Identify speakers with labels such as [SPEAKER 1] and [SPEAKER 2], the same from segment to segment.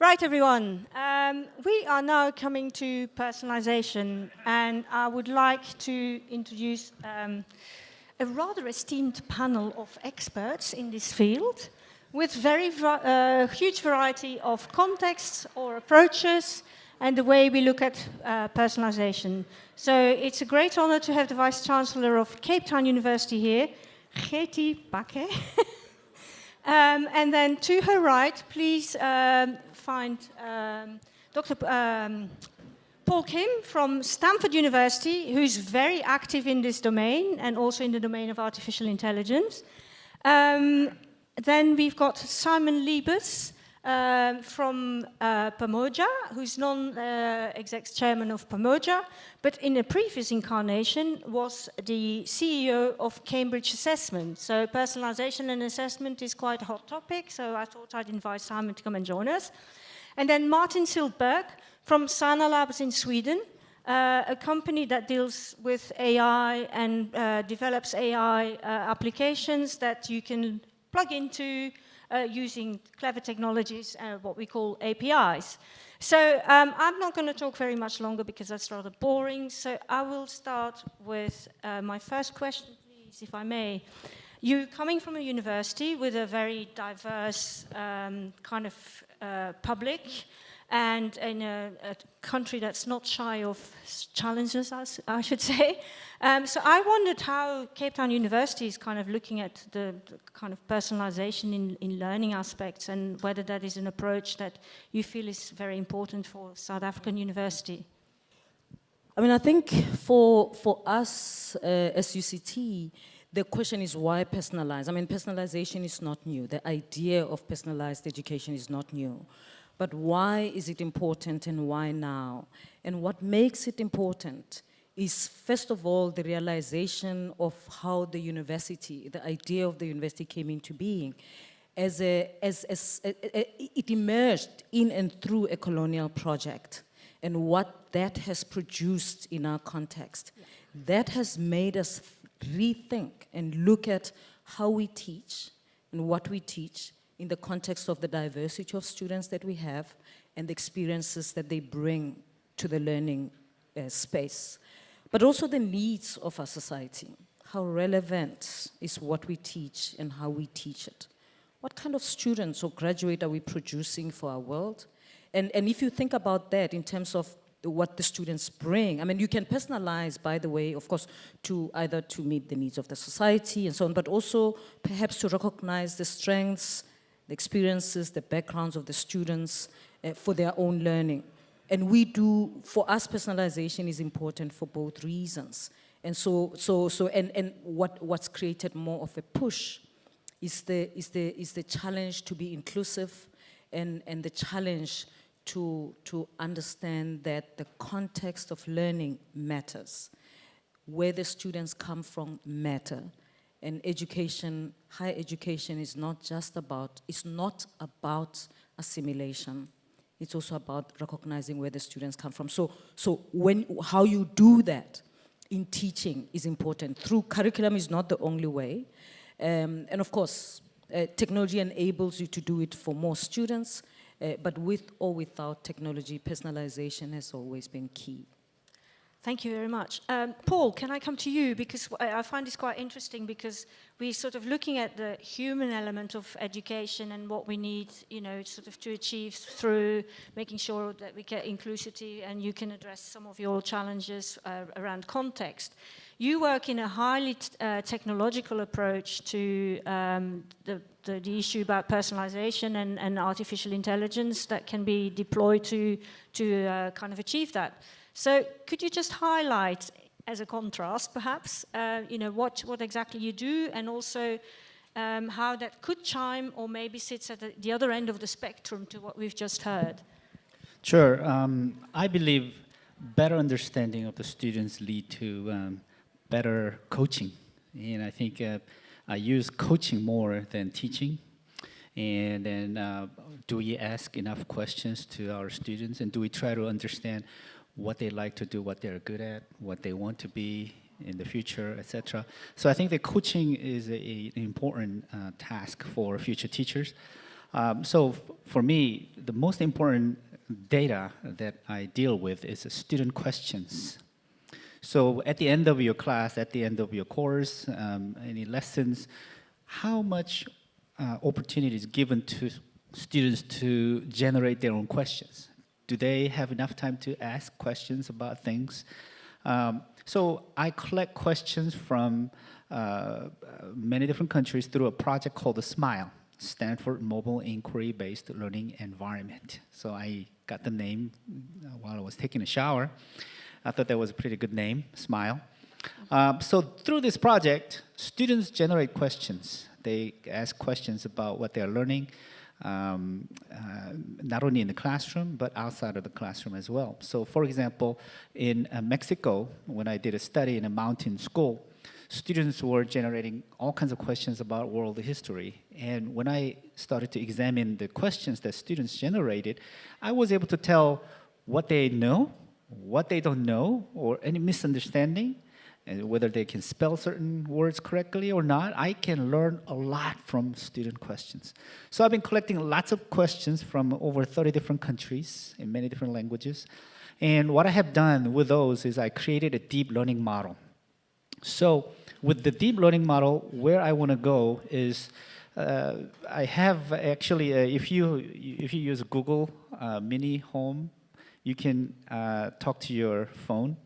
[SPEAKER 1] Right, everyone. We are now coming to personalization, and I would like to introduce a rather esteemed panel of experts in this field with very huge variety of contexts or approaches and the way we look at personalization. So it's a great honor to have the Vice Chancellor of Cape Town University here, Geti Bakke. And then to her right, please find Dr. Paul Kim from Stanford University, who's very active in this domain and also in the domain of artificial intelligence. Then we've got Simon Liebes from Pamoja, who's non-exec chairman of Pamoja, but in a previous incarnation was the CEO of Cambridge Assessment. So personalization and assessment is quite a hot topic, so I thought I'd invite Simon to come and join us. And then Martin Sildberg from Sana Labs in Sweden, a company that deals with AI and develops AI applications that you can plug into using clever technologies, what we call APIs. So I'm not going to talk very much longer because that's rather boring. So I will start with my first question, please, if I may. You're coming from a university with a very diverse kind of public, and in a country that's not shy of challenges, I should say. So I wondered how Cape Town University is kind of looking at the kind of personalization in learning aspects, and whether that is an approach that you feel is very important for South African university.
[SPEAKER 2] I mean, I think for us as UCT, the question is why personalize? I mean, personalization is not new. The idea of personalized education is not new. But why is it important and why now? And what makes it important is, first of all, the realization of how the university, the idea of the university came into being. It emerged in and through a colonial project, and what that has produced in our context. Yeah. That has made us rethink and look at how we teach and what we teach in the context of the diversity of students that we have and the experiences that they bring to the learning space. But also the needs of our society. How relevant is what we teach and how we teach it? What kind of students or graduate are we producing for our world? And if you think about that in terms of what the students bring, I mean, you can personalize, by the way, of course, to either to meet the needs of the society and so on, but also perhaps to recognize the strengths, the experiences, the backgrounds of the students for their own learning. And we do, for us, personalization is important for both reasons. And and what's created more of a push is the challenge to be inclusive and the challenge to understand that the context of learning matters. Where the students come from matter. And education, higher education is not just about, it's not about assimilation. It's also about recognizing where the students come from. So how you do that in teaching is important. Through curriculum is not the only way. And of course, technology enables you to do it for more students, but with or without technology, personalization has always been key.
[SPEAKER 1] Thank you very much. Paul, can I come to you? Because I find this quite interesting, because we're sort of looking at the human element of education and what we need, you know, sort of to achieve through making sure that we get inclusivity, and you can address some of your challenges around context. You work in a highly technological approach to the issue about personalization and artificial intelligence that can be deployed to kind of achieve that. So could you just highlight, as a contrast perhaps, you know, what exactly you do, and also how that could chime or maybe sits at the other end of the spectrum to what we've just heard?
[SPEAKER 3] Sure. I believe better understanding of the students lead to better coaching. And I think I use coaching more than teaching. And then do we ask enough questions to our students, and do we try to understand what they like to do, what they're good at, what they want to be in the future, etc. So I think that coaching is an important task for future teachers. So for me, the most important data that I deal with is student questions. So at the end of your class, at the end of your course, any lessons, how much opportunity is given to students to generate their own questions? Do they have enough time to ask questions about things? So I collect questions from many different countries through a project called the SMILE, Stanford Mobile Inquiry-Based Learning Environment. So I got the name while I was taking a shower. I thought that was a pretty good name, SMILE. So through this project, students generate questions. They ask questions about what they're learning, not only in the classroom, but outside of the classroom as well. So for example, in Mexico, when I did a study in a mountain school, students were generating all kinds of questions about world history. And when I started to examine the questions that students generated, I was able to tell what they know, what they don't know, or any misunderstanding, and whether they can spell certain words correctly or not. I can learn a lot from student questions. So I've been collecting lots of questions from over 30 different countries in many different languages. And what I have done with those is I created a deep learning model. So with the deep learning model, where I want to go is I have actually, if you use Google Mini Home, you can talk to your phone.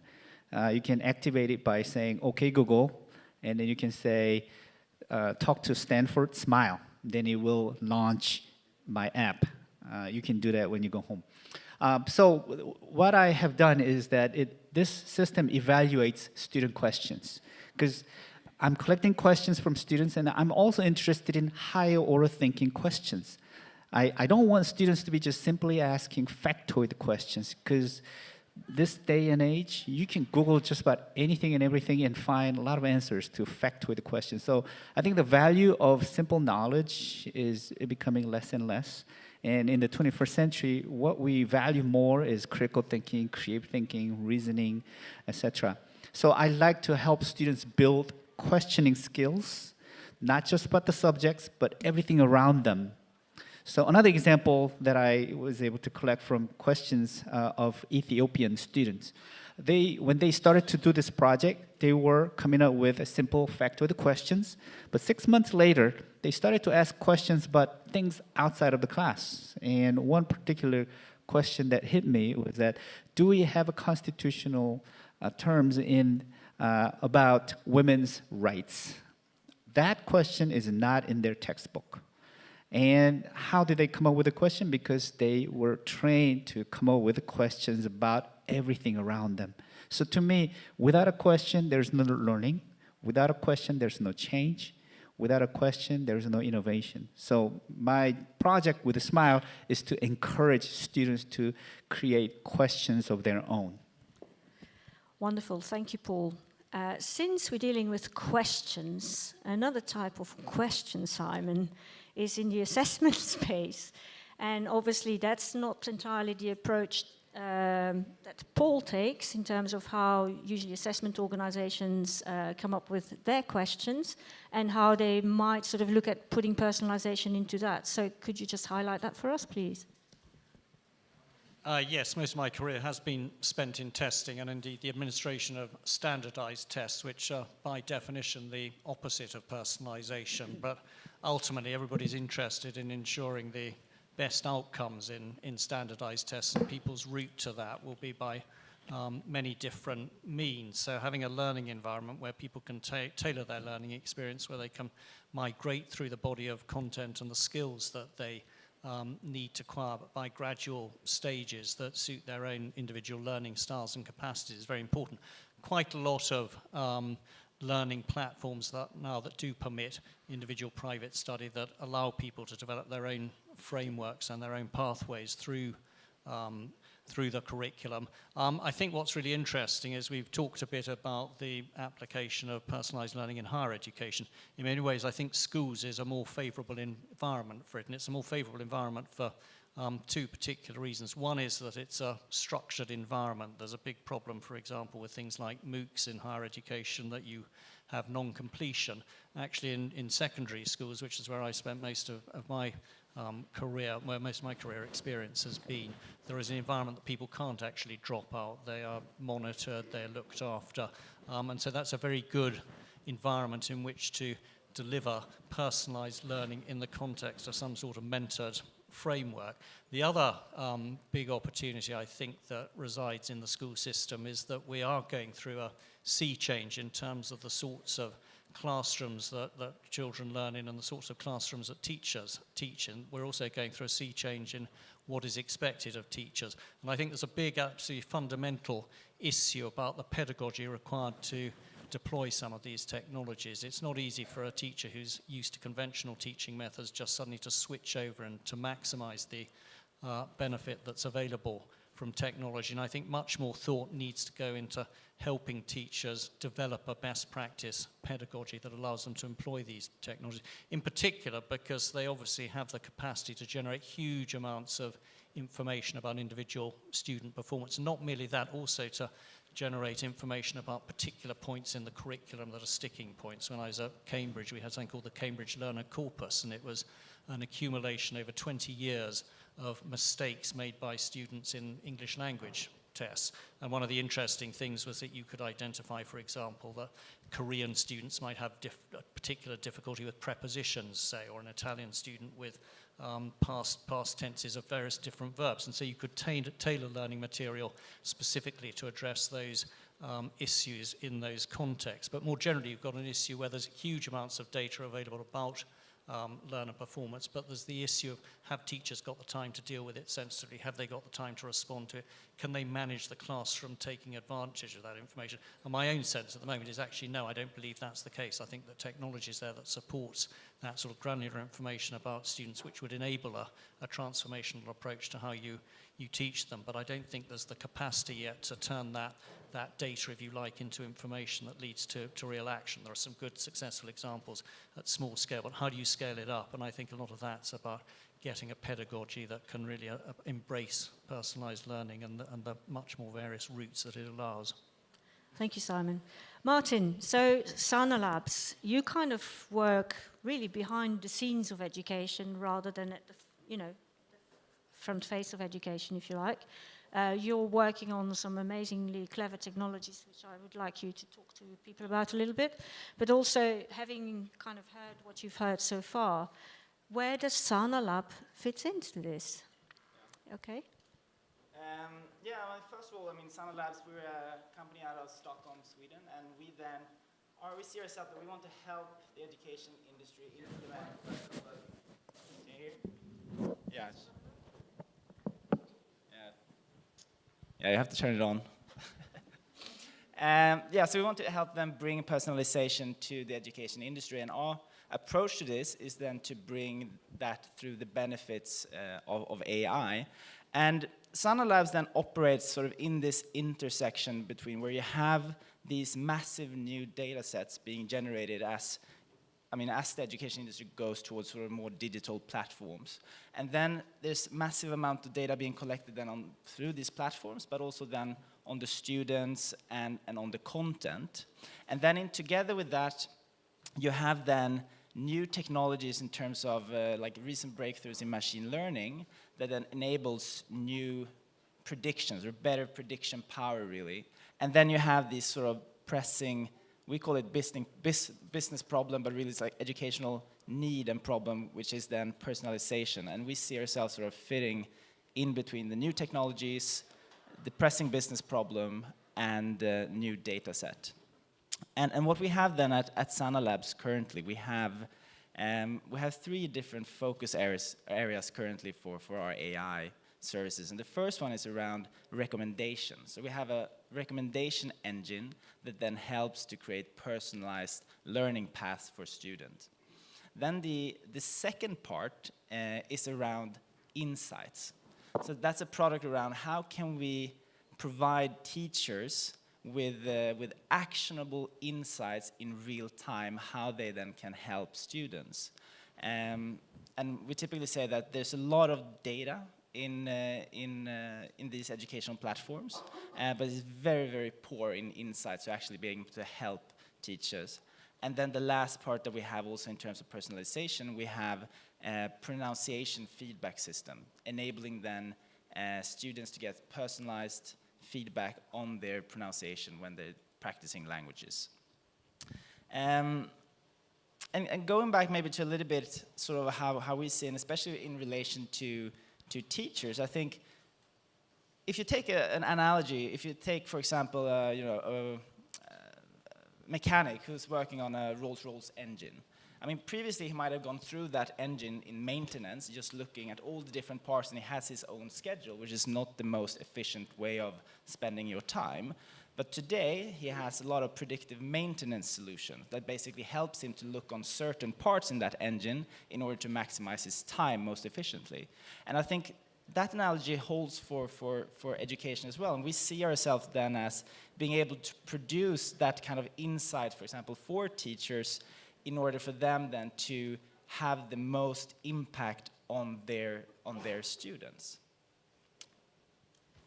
[SPEAKER 3] You can activate it by saying, "Okay, Google," and then you can say, "Talk to Stanford Smile." Then it will launch my app. You can do that when you go home. So what I have done is that this system evaluates student questions, because I'm collecting questions from students, and I'm also interested in higher order thinking questions. I don't want students to be just simply asking factoid questions, because this day and age, you can Google just about anything and everything and find a lot of answers to factoid questions. So I think the value of simple knowledge is becoming less and less. And in the 21st century, what we value more is critical thinking, creative thinking, reasoning, etc. So I like to help students build questioning skills, not just about the subjects, but everything around them. So another example that I was able to collect from questions of Ethiopian students. When they started to do this project, they were coming up with a simple factoid questions. But 6 months later, they started to ask questions about things outside of the class. And one particular question that hit me was that, do we have a constitutional terms about women's rights? That question is not in their textbook. And how did they come up with the question? Because they were trained to come up with questions about everything around them. So to me, without a question, there's no learning. Without a question, there's no change. Without a question, there's no innovation. So my project with a SMILE is to encourage students to create questions of their own.
[SPEAKER 1] Wonderful, thank you, Paul. Since we're dealing with questions, another type of question, Simon, is in the assessment space. And obviously that's not entirely the approach that Paul takes in terms of how usually assessment organizations come up with their questions and how they might sort of look at putting personalization into that. So could you just highlight that for us, please?
[SPEAKER 4] Yes, most of my career has been spent in testing and indeed the administration of standardized tests, which are by definition the opposite of personalization. But ultimately, everybody's interested in ensuring the best outcomes in standardized tests, and people's route to that will be by many different means. So having a learning environment where people can tailor their learning experience, where they can migrate through the body of content and the skills that they need to acquire, but by gradual stages that suit their own individual learning styles and capacities is very important. Quite a lot of learning platforms that do permit individual private study, that allow people to develop their own frameworks and their own pathways through the curriculum. I think what's really interesting is we've talked a bit about the application of personalised learning in higher education. In many ways, I think schools is a more favourable environment for it, and it's a more favourable environment for two particular reasons. One is that it's a structured environment. There's a big problem, for example, with things like MOOCs in higher education, that you have non-completion. Actually, in secondary schools, which is where I spent most of my career, where most of my career experience has been. There is an environment that people can't actually drop out. They are monitored, they're looked after. And so that's a very good environment in which to deliver personalised learning in the context of some sort of mentored framework. The other big opportunity, I think, that resides in the school system is that we are going through a sea change in terms of the sorts of classrooms that children learn in and the sorts of classrooms that teachers teach in. We're also going through a sea change in what is expected of teachers. And I think there's a big, absolutely fundamental issue about the pedagogy required to deploy some of these technologies. It's not easy for a teacher who's used to conventional teaching methods just suddenly to switch over and to maximize the benefit that's available from technology. And I think much more thought needs to go into helping teachers develop a best practice pedagogy that allows them to employ these technologies, in particular because they obviously have the capacity to generate huge amounts of information about individual student performance, and not merely that, also to generate information about particular points in the curriculum that are sticking points. When I was at Cambridge, we had something called the Cambridge Learner Corpus, and it was an accumulation over 20 years of mistakes made by students in English language tests. And one of the interesting things was that you could identify, for example, that Korean students might have a particular difficulty with prepositions, say, or an Italian student with past tenses of various different verbs. And so you could tailor learning material specifically to address those issues in those contexts. But more generally, you've got an issue where there's huge amounts of data available about learner performance, but there's the issue of, have teachers got the time to deal with it sensitively? Have they got the time to respond to it? Can they manage the classroom taking advantage of that information? And my own sense at the moment is actually no, I don't believe that's the case. I think the technology is there that supports that sort of granular information about students, which would enable a transformational approach to how you teach them. But I don't think there's the capacity yet to turn that data, if you like, into information that leads to real action. There are some good successful examples at small scale, but how do you scale it up? And I think a lot of that's about getting a pedagogy that can really embrace personalised learning and the much more various routes that it allows.
[SPEAKER 1] Thank you, Simon. Martin, so Sana Labs, you kind of work really behind the scenes of education rather than at the, front face of education, if you like. You're working on some amazingly clever technologies, which I would like you to talk to people about a little bit. But also, having kind of heard what you've heard so far, where does Sana Lab fit into this? Okay.
[SPEAKER 5] First of all, Sana Labs, we're a company out of Stockholm, Sweden, and we see ourselves that we want to help the education industry implement. Can you hear? Yes. Yeah, you have to turn it on. So we want to help them bring personalization to the education industry, and our approach to this is then to bring that through the benefits of AI. And Sana Labs then operates sort of in this intersection between where you have these massive new data sets being generated as the education industry goes towards sort of more digital platforms. And then there's massive amount of data being collected then through these platforms, but also then on the students and on the content. And then together with that, you have then new technologies in terms of like recent breakthroughs in machine learning that then enables new predictions or better prediction power, really. And then you have these sort of pressing, we call it business problem, but really it's like educational need and problem, which is then personalization. And we see ourselves sort of fitting in between the new technologies, the pressing business problem, and the new data set. And what we have then at Sana Labs currently, we have 3 different focus areas currently for our AI services. And the first one is around recommendations. So we have a recommendation engine that then helps to create personalized learning paths for students. Then the second part is around insights. So that's a product around how can we provide teachers with actionable insights in real time, how they then can help students. And we typically say that there's a lot of data in these educational platforms, but it's very, very poor in insights to actually being able to help teachers. And then the last part that we have also in terms of personalization, we have a pronunciation feedback system, enabling then students to get personalized feedback on their pronunciation when they're practicing languages. And going back maybe to a little bit sort of how we see, and especially in relation to teachers, I think if you take an analogy, if you take, for example, a mechanic who's working on a Rolls-Royce engine. I mean, previously he might have gone through that engine in maintenance, just looking at all the different parts, and he has his own schedule, which is not the most efficient way of spending your time. But today, he has a lot of predictive maintenance solutions that basically helps him to look on certain parts in that engine in order to maximize his time most efficiently. And I think that analogy holds for education as well. And we see ourselves then as being able to produce that kind of insight, for example, for teachers, in order for them then to have the most impact on their students.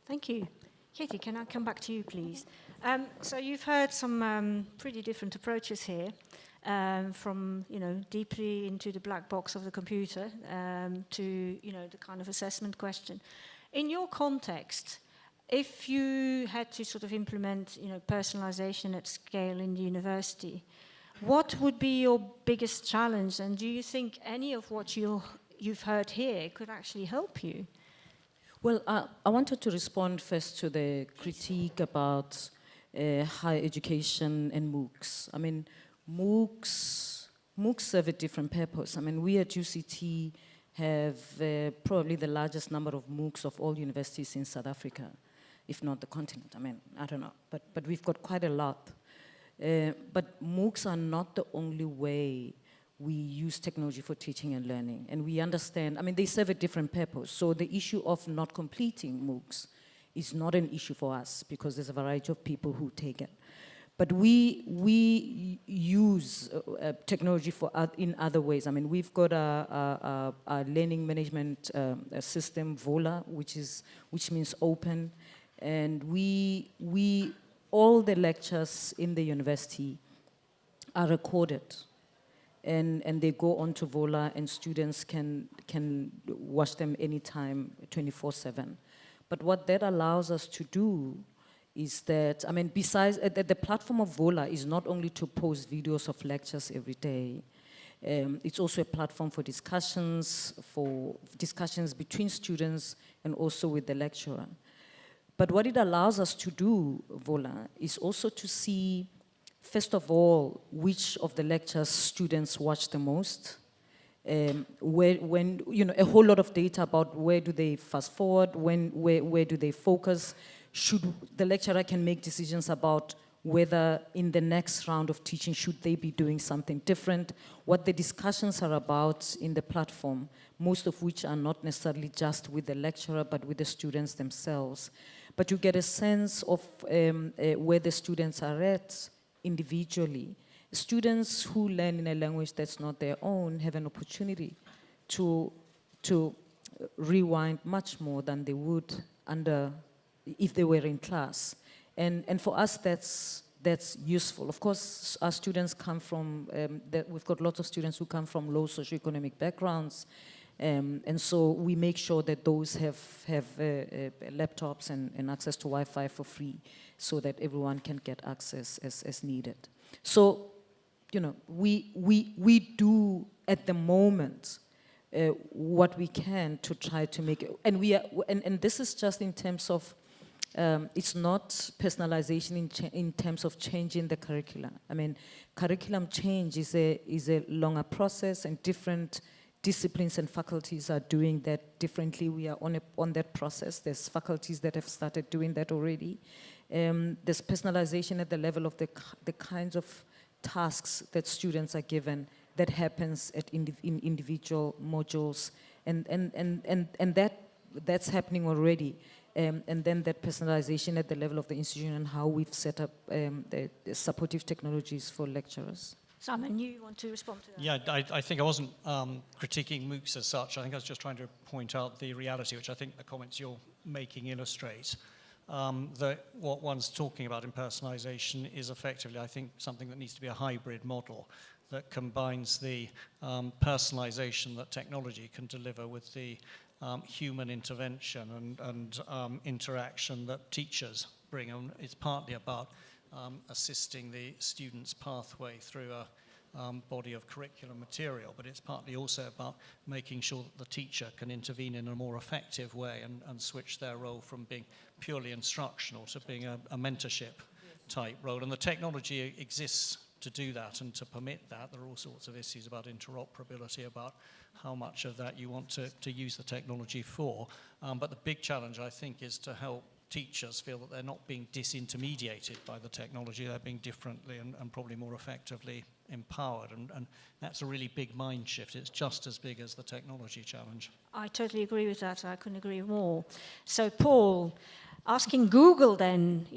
[SPEAKER 1] Thank you. Katie, can I come back to you, please? So you've heard some pretty different approaches here, from deeply into the black box of the computer to the kind of assessment question. In your context, if you had to sort of implement personalization at scale in the university, what would be your biggest challenge? And do you think any of what you've heard here could actually help you?
[SPEAKER 2] Well, I wanted to respond first to the critique about higher education and MOOCs. I mean, MOOCs serve a different purpose. I mean, we at UCT have probably the largest number of MOOCs of all universities in South Africa, if not the continent. I mean, I don't know, but we've got quite a lot. But MOOCs are not the only way we use technology for teaching and learning. And we understand, I mean, they serve a different purpose. So the issue of not completing MOOCs is not an issue for us because there's a variety of people who take it. But we use technology in other ways. I mean, we've got a learning management system, VOLA, which means open. And all the lectures in the university are recorded. And they go onto VOLA, and students can watch them anytime, 24/7. But what that allows us to do is that, I mean, besides, the platform of VOLA is not only to post videos of lectures every day, it's also a platform for discussions between students and also with the lecturer. But what it allows us to do, VOLA, is also to see, first of all, which of the lectures students watch the most, a whole lot of data about where do they fast forward, where do they focus. The lecturer can make decisions about whether in the next round of teaching, should they be doing something different, what the discussions are about in the platform, most of which are not necessarily just with the lecturer, but with the students themselves. But you get a sense of where the students are at individually. Students who learn in a language that's not their own have an opportunity to rewind much more than they would if they were in class. And for us, that's useful. Of course, our students come from, we've got lots of students who come from low socioeconomic backgrounds, and so we make sure that those have laptops and access to Wi-Fi for free so that everyone can get access as needed. So, we do at the moment what we can to try to make it, and this is just in terms of, it's not personalization in terms of changing the curriculum. I mean, curriculum change is a longer process, and different disciplines and faculties are doing that differently. We are on that process. There's faculties that have started doing that already. There's personalization at the level of the kinds of tasks that students are given that happens in individual modules, and that's happening already. And then that personalization at the level of the institution and how we've set up the supportive technologies for lecturers.
[SPEAKER 1] Simon, you want to respond to that?
[SPEAKER 4] Yeah, I think I wasn't critiquing MOOCs as such. I think I was just trying to point out the reality, which I think the comments you're making illustrate. that what one's talking about in personalization is effectively, I think, something that needs to be a hybrid model that combines the personalization that technology can deliver with the human intervention and interaction that teachers bring. And it's partly about assisting the student's pathway through a body of curriculum material, but it's partly also about making sure that the teacher can intervene in a more effective way and switch their role from being purely instructional to being a mentorship type role. And the technology exists to do that and to permit that. There are all sorts of issues about interoperability, about how much of that you want to use the technology for. But the big challenge, I think, is to help teachers feel that they're not being disintermediated by the technology, they're being differently and probably more effectively empowered. And that's a really big mind shift. It's just as big as the technology challenge.
[SPEAKER 1] I totally agree with that. I couldn't agree more. So, Paul, asking Google then,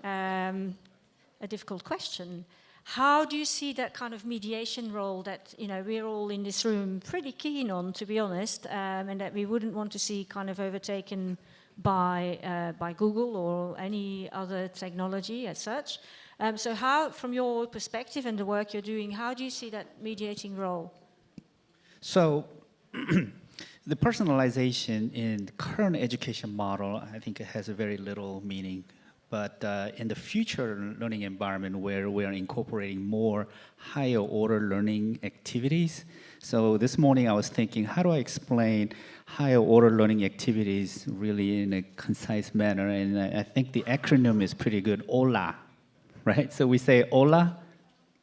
[SPEAKER 1] a difficult question. How do you see that kind of mediation role that, we're all in this room pretty keen on, to be honest, and that we wouldn't want to see kind of overtaken by Google or any other technology as such. So how, from your perspective and the work you're doing, how do you see that mediating role?
[SPEAKER 3] So the personalization in the current education model, I think it has a very little meaning. But in the future learning environment where we are incorporating more higher order learning activities, so this morning I was thinking, how do I explain higher order learning activities really in a concise manner? And I think the acronym is pretty good, HOLA, right? So we say HOLA,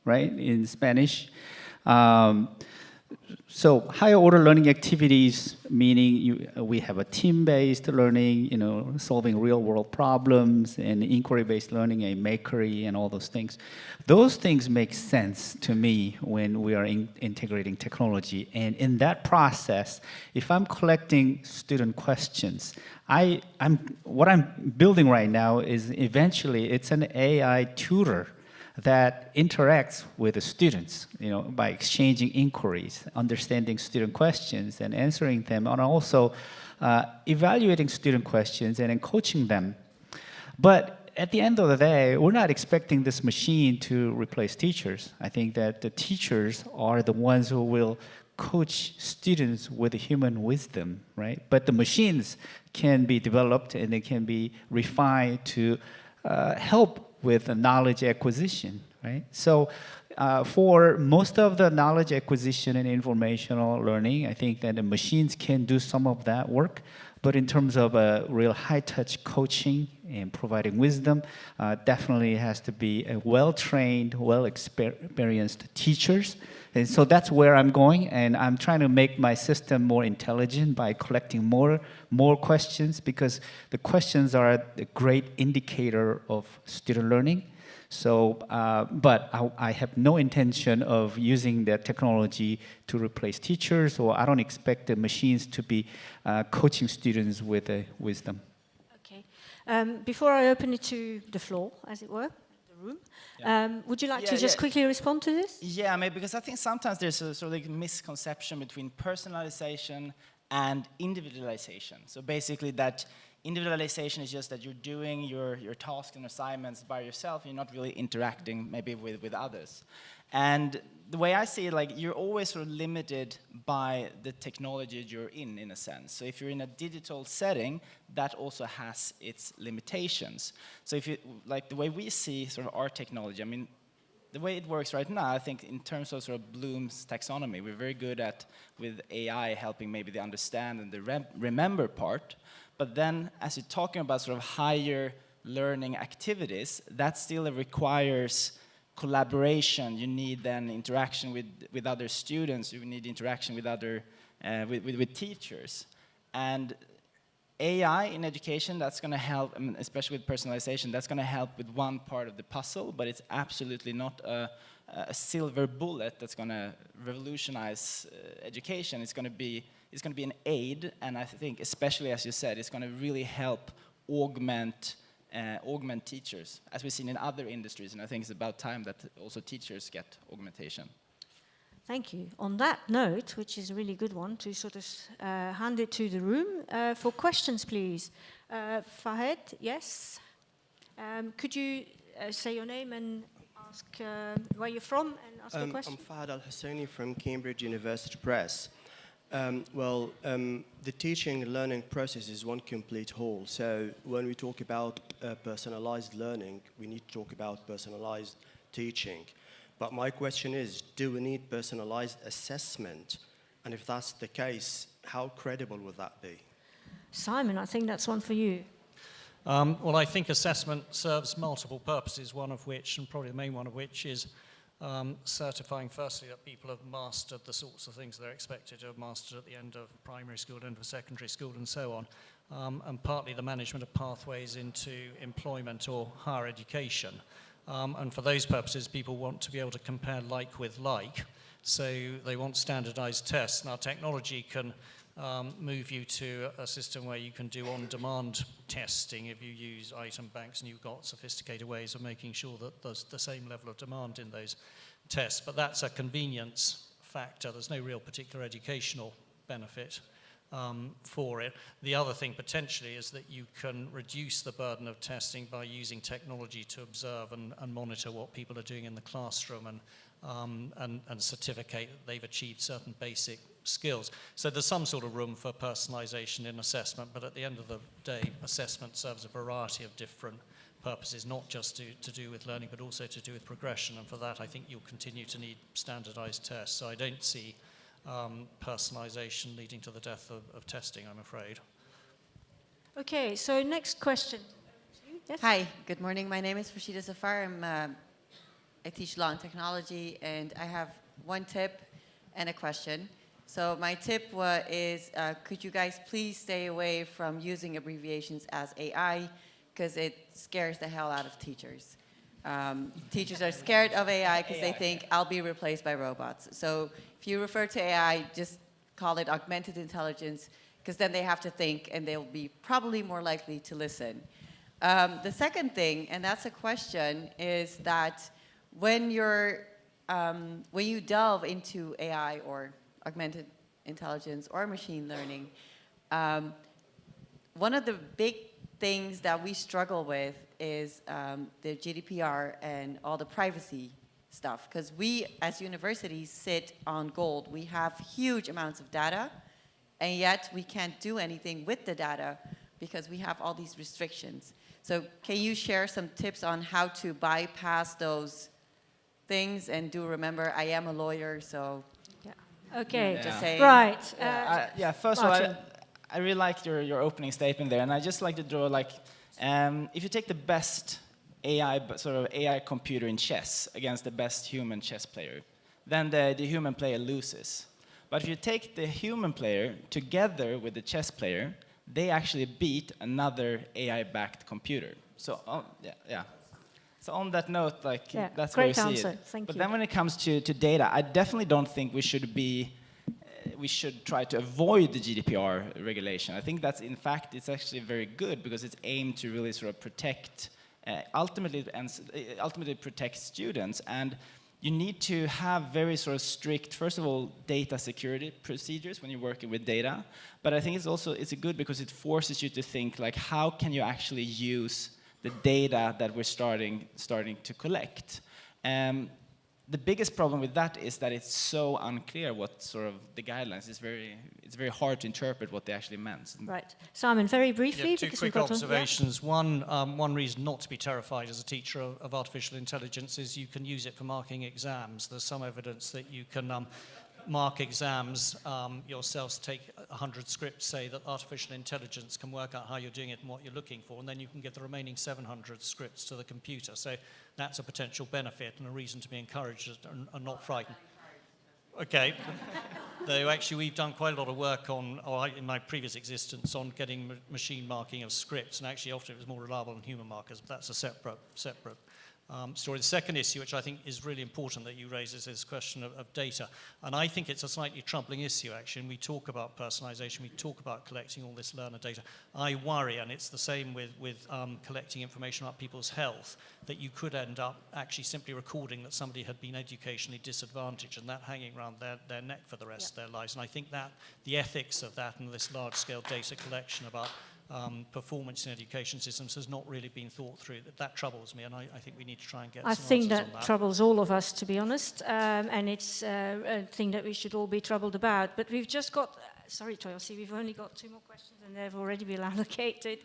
[SPEAKER 3] right, in Spanish. So higher order learning activities, meaning we have a team-based learning, solving real-world problems, and inquiry-based learning, a makery, and all those things. Those things make sense to me when we are integrating technology. And in that process, if I'm collecting student questions, what I'm building right now is eventually it's an AI tutor that interacts with the students, by exchanging inquiries, understanding student questions and answering them, and also evaluating student questions and then coaching them. But at the end of the day, we're not expecting this machine to replace teachers. I think that the teachers are the ones who will coach students with human wisdom, right? But the machines can be developed and they can be refined to help with the knowledge acquisition, right? So for most of the knowledge acquisition and informational learning, I think that the machines can do some of that work. But in terms of real high-touch coaching and providing wisdom, definitely has to be a well-trained, well-experienced teachers. And so that's where I'm going, and I'm trying to make my system more intelligent by collecting more questions, because the questions are a great indicator of student learning. So, but I have no intention of using that technology to replace teachers, or I don't expect the machines to be coaching students with wisdom.
[SPEAKER 1] Okay. Before I open it to the floor, as it were, the room, would you like to just quickly respond to this?
[SPEAKER 5] Yeah, maybe, because I think sometimes there's a sort of like misconception between personalization and individualization. So basically that individualization is just that you're doing your tasks and assignments by yourself, you're not really interacting maybe with others. And the way I see it, like, you're always sort of limited by the technology you're in a sense. So if you're in a digital setting, that also has its limitations. So if you, like the way we see sort of our technology, I mean, the way it works right now, I think in terms of sort of Bloom's taxonomy, we're very good at, with AI, helping maybe the understand and the remember part. But then, as you're talking about sort of higher learning activities, that still requires collaboration. You need then interaction with other students. You need interaction with other with teachers. And AI in education, that's going to help, I mean, especially with personalization, that's going to help with one part of the puzzle, but it's absolutely not a silver bullet that's going to revolutionize education. It's going to be an aid, and I think, especially as you said, it's going to really help augment teachers, as we've seen in other industries, and I think it's about time that also teachers get augmentation.
[SPEAKER 1] Thank you. On that note, which is a really good one, to sort of hand it to the room for questions, please. Fahed, yes? Could you say your name and ask where you're from and ask your question?
[SPEAKER 6] I'm Fahad Al-Husseini from Cambridge University Press. The teaching and learning process is one complete whole. So when we talk about personalized learning, we need to talk about personalized teaching. But my question is, do we need personalized assessment? And if that's the case, how credible would that be?
[SPEAKER 1] Simon, I think that's one for you.
[SPEAKER 4] Well, I think assessment serves multiple purposes, one of which, and probably the main one of which, is certifying firstly that people have mastered the sorts of things they're expected to have mastered at the end of primary school, end of secondary school, and so on. And partly the management of pathways into employment or higher education. And for those purposes, people want to be able to compare like with like. So they want standardized tests. Now, technology can move you to a system where you can do on-demand testing if you use item banks, and you've got sophisticated ways of making sure that there's the same level of demand in those tests. But that's a convenience factor. There's no real particular educational benefit for it. The other thing potentially is that you can reduce the burden of testing by using technology to observe and monitor what people are doing in the classroom and certificate that they've achieved certain basic skills. So there's some sort of room for personalization in assessment, but at the end of the day, assessment serves a variety of different purposes, not just to do with learning, but also to do with progression. And for that, I think you'll continue to need standardized tests. So I don't see personalization leading to the death of testing, I'm afraid.
[SPEAKER 1] Okay, so next question. Yes?
[SPEAKER 7] Hi, good morning. My name is Rashida Zafar. I teach law and technology, and I have one tip and a question. So my tip is, could you guys please stay away from using abbreviations as AI, because it scares the hell out of teachers. Teachers are scared of AI because they think I'll be replaced by robots. So if you refer to AI, just call it augmented intelligence, because then they have to think and they'll be probably more likely to listen. The second thing, and that's a question, is that when you delve into AI or augmented intelligence or machine learning, one of the big things that we struggle with is the GDPR and all the privacy stuff, because we as universities sit on gold. We have huge amounts of data, and yet we can't do anything with the data because we have all these restrictions. So can you share some tips on how to bypass those things? And do remember, I am a lawyer, so
[SPEAKER 1] Okay,
[SPEAKER 7] just saying.
[SPEAKER 1] right.
[SPEAKER 5] First of all,
[SPEAKER 1] Martin.
[SPEAKER 5] I really liked your opening statement there, and I just like to draw if you take the best AI computer in chess against the best human chess player, then the human player loses. But if you take the human player together with the chess player, they actually beat another AI-backed computer. So So on that note, that's where we
[SPEAKER 1] great
[SPEAKER 5] see
[SPEAKER 1] answer.
[SPEAKER 5] it.
[SPEAKER 1] Thank
[SPEAKER 5] But
[SPEAKER 1] you.
[SPEAKER 5] then when it comes to data, I definitely don't think we should try to avoid the GDPR regulation. I think that's, in fact, it's actually very good because it's aimed to really sort of protect, ultimately protect students. And you need to have very sort of strict, first of all, data security procedures when you're working with data. But I think it's good because it forces you to think, like, how can you actually use the data that we're starting to collect? The biggest problem with that is that it's so unclear what sort of the guidelines. It's very hard to interpret what they actually meant.
[SPEAKER 1] Right. Simon, very briefly,
[SPEAKER 4] Yeah, two
[SPEAKER 1] because we've
[SPEAKER 4] quick
[SPEAKER 1] got on.
[SPEAKER 4] observations. One reason not to be terrified as a teacher of artificial intelligence is you can use it for marking exams. There's some evidence that you can mark exams yourselves, take 100 scripts, say that artificial intelligence can work out how you're doing it and what you're looking for, and then you can give the remaining 700 scripts to the computer. So that's a potential benefit and a reason to be encouraged and not frightened. Okay. Though actually we've done quite a lot of work in my previous existence on getting machine marking of scripts, and actually often it was more reliable than human markers, but that's a separate story. The second issue, which I think is really important that you raise, is this question of data. And I think it's a slightly troubling issue, actually. And we talk about personalization, we talk about collecting all this learner data. I worry, and it's the same with collecting information about people's health, that you could end up actually simply recording that somebody had been educationally disadvantaged and that hanging around their neck for the rest of their lives. And I think that the ethics of that and this large-scale data collection about performance in education systems has not really been thought through. That troubles me, and I think we need to try and get
[SPEAKER 1] I
[SPEAKER 4] some
[SPEAKER 1] think
[SPEAKER 4] answers
[SPEAKER 1] that
[SPEAKER 4] on that.
[SPEAKER 1] troubles all of us, to be honest, and it's a thing that we should all be troubled about. But we've just got, sorry, Troy, I see we've only got 2 more questions, and they've already been allocated.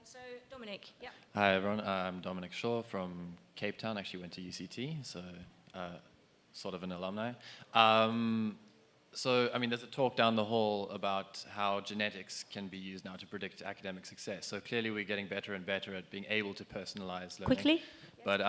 [SPEAKER 1] So, Dominic, yeah.
[SPEAKER 8] Hi, everyone. I'm Dominic Shaw from Cape Town. Actually went to UCT, so sort of an alumni. So, I mean, there's a talk down the hall about how genetics can be used now to predict academic success. So clearly we're getting better and better at being able to personalize learning.
[SPEAKER 1] Quickly?
[SPEAKER 8] But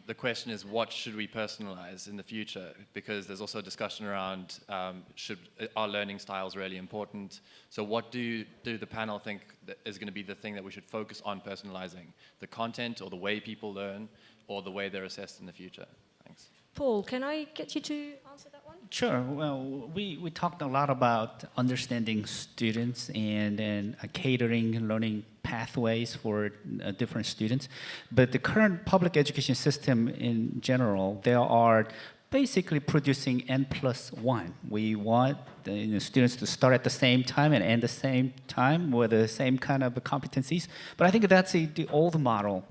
[SPEAKER 8] the question is, what should we personalize in the future? Because there's also a discussion around, are learning styles really important? So what do the panel think that is going to be the thing that we should focus on personalizing? The content or the way people learn or the way they're assessed in the future? Thanks.
[SPEAKER 1] Paul, can I get you to answer that one?
[SPEAKER 3] Sure. Well, we talked a lot about understanding students and then catering learning pathways for different students. But the current public education system in general, there are basically producing N+1. We want the students to start at the same time and end the same time with the same kind of competencies. But I think that's the old model.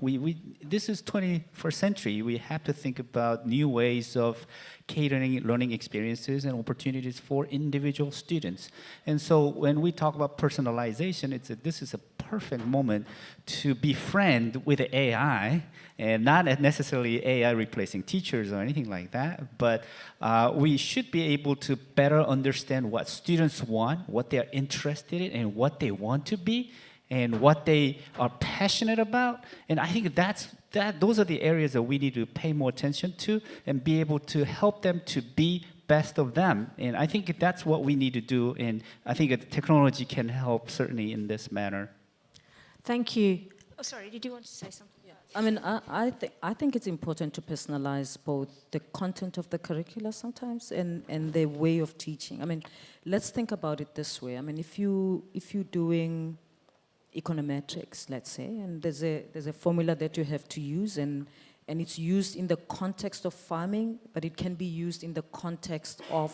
[SPEAKER 3] This is 21st century. We have to think about new ways of catering learning experiences and opportunities for individual students. And so when we talk about personalization, this is a perfect moment to befriend with the AI, and not necessarily AI replacing teachers or anything like that, but we should be able to better understand what students want, what they're interested in, and what they want to be, and what they are passionate about. And I think those are the areas that we need to pay more attention to and be able to help them to be best of them. And I think that's what we need to do, and I think technology can help certainly in this manner.
[SPEAKER 1] Thank you. Oh, sorry, did you want to say something?
[SPEAKER 2] I mean, I think it's important to personalize both the content of the curricula sometimes and the way of teaching. I mean, let's think about it this way. I mean, if you're doing econometrics, let's say, and there's a formula that you have to use, and it's used in the context of farming, but it can be used in the context of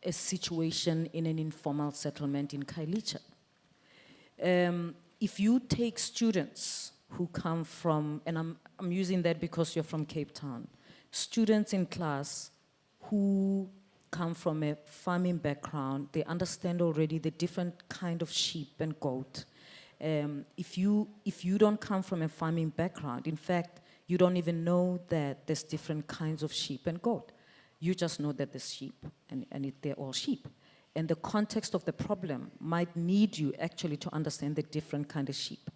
[SPEAKER 2] a situation in an informal settlement in Kailicha. If you take students who come from, and I'm using that because you're from Cape Town, students in class who come from a farming background, they understand already the different kind of sheep and goat. If you don't come from a farming background, in fact, you don't even know that there's different kinds of sheep and goat. You just know that there's sheep, and they're all sheep. And the context of the problem might need you actually to understand the different kind of sheep,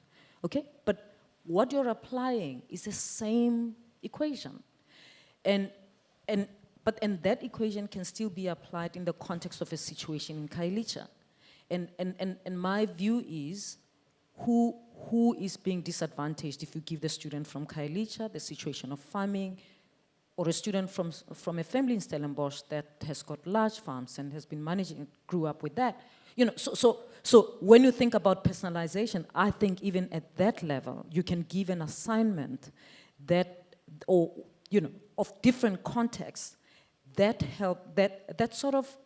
[SPEAKER 2] okay? But what you're applying is the same equation. And that equation can still be applied in the context of a situation in Kailicha. And my view is, who is being disadvantaged if you give the student from Kailicha the situation of farming, or a student from a family in Stellenbosch that has got large farms and has been managing, grew up with that. You know, so when you think about personalization, I think even at that level, you can give an assignment that, or you know, of different contexts that sort of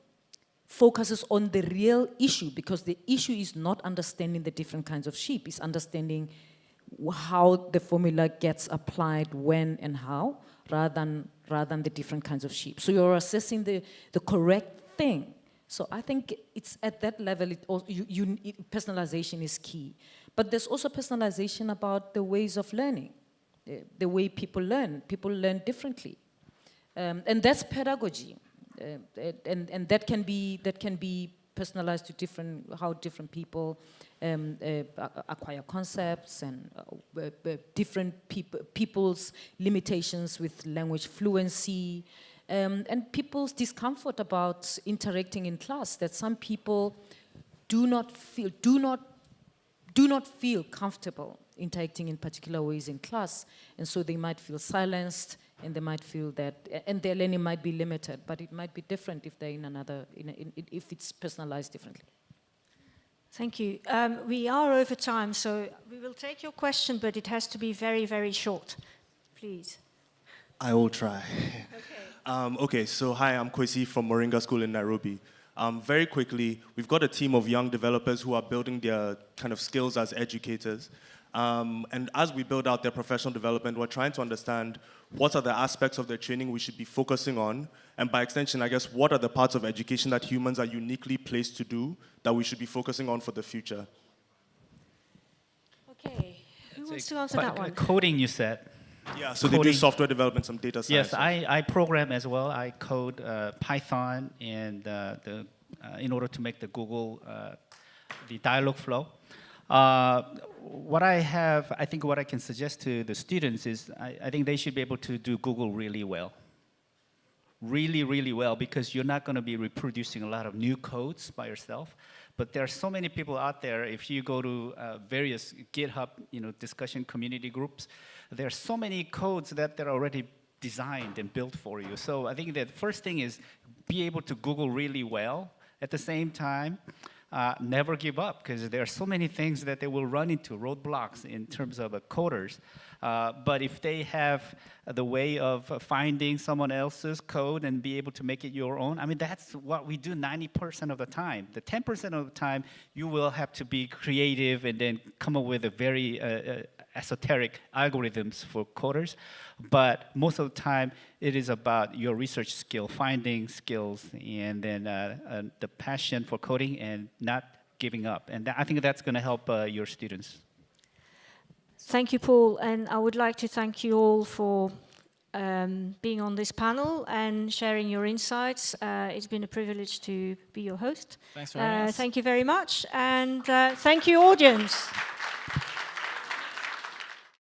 [SPEAKER 2] focuses on the real issue, because the issue is not understanding the different kinds of sheep, it's understanding how the formula gets applied, when and how, rather than the different kinds of sheep. So you're assessing the correct thing. So I think it's at that level, personalization is key. But there's also personalization about the ways of learning, the way people learn. People learn differently. And that's pedagogy. And that can be personalized to how different people acquire concepts, and different people's limitations with language fluency, and people's discomfort about interacting in class, that some people do not do not feel comfortable interacting in particular ways in class, and so they might feel silenced, and they might feel that, and their learning might be limited, but it might be different if they're in another, if it's personalized differently.
[SPEAKER 1] Thank you. We are over time, so we will take your question, but it has to be very, very short. Please.
[SPEAKER 9] I will try. Okay, so hi, I'm Kwesi from Moringa School in Nairobi. Very quickly, we've got a team of young developers who are building their kind of skills as educators. And as we build out their professional development, we're trying to understand what are the aspects of their training we should be focusing on, and by extension, I guess, what are the parts of education that humans are uniquely placed to do that we should be focusing on for the future?
[SPEAKER 1] Okay, who wants to answer that one?
[SPEAKER 3] Coding, you said.
[SPEAKER 9] Yeah, so they do
[SPEAKER 3] Coding.
[SPEAKER 9] software development, some data science.
[SPEAKER 3] Yes, I program as well. I code Python and in order to make the Google, the dialog flow. What I think what I can suggest to the students is I think they should be able to do Google really well. Really, really well, because you're not going to be reproducing a lot of new codes by yourself. But there are so many people out there. If you go to various GitHub, discussion community groups, there are so many codes that they're already designed and built for you. So I think that first thing is be able to Google really well. At the same time, never give up, because there are so many things that they will run into, roadblocks in terms of coders. But if they have the way of finding someone else's code and be able to make it your own, I mean, that's what we do 90% of the time. The 10% of the time, you will have to be creative and then come up with a very esoteric algorithms for coders. But most of the time, it is about your research skill, finding skills, and then the passion for coding and not giving up. And I think that's going to help your students.
[SPEAKER 1] Thank you, Paul, and I would like to thank you all for being on this panel and sharing your insights. It's been a privilege to be your host.
[SPEAKER 5] Thanks for having us.
[SPEAKER 1] Thank you very much, and thank you, audience.